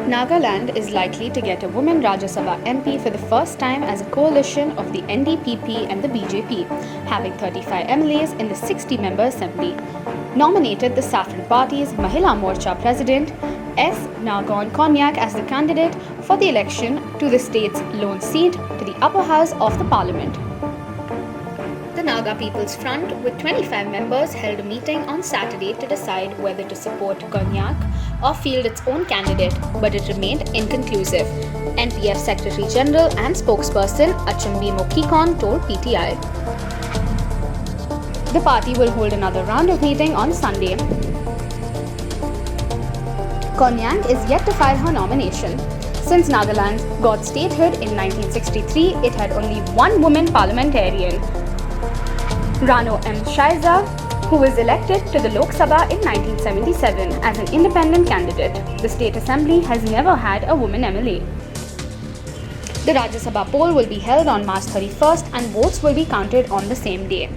Nagaland is likely to get a woman Rajya Sabha MP for the first time as a coalition of the NDPP and the BJP, having 35 MLAs in the 60-member assembly. Nominated the Saffron Party's Mahila Morcha president, S Phangnon Konyak, as the candidate for the election to the state's lone seat to the upper house of the parliament. The Naga People's Front, with 25 members, held a meeting on Saturday to decide whether to support Konyak or field its own candidate, but it remained inconclusive, NPF Secretary General and spokesperson Achumbemo Kikon told PTI. The party will hold another round of meeting on Sunday. Konyak is yet to file her nomination. Since Nagaland got statehood in 1963, it had only one woman parliamentarian, Rano M. Shaiza, who was elected to the Lok Sabha in 1977 as an independent candidate. The State Assembly has never had a woman MLA. The Rajya Sabha poll will be held on March 31st and votes will be counted on the same day.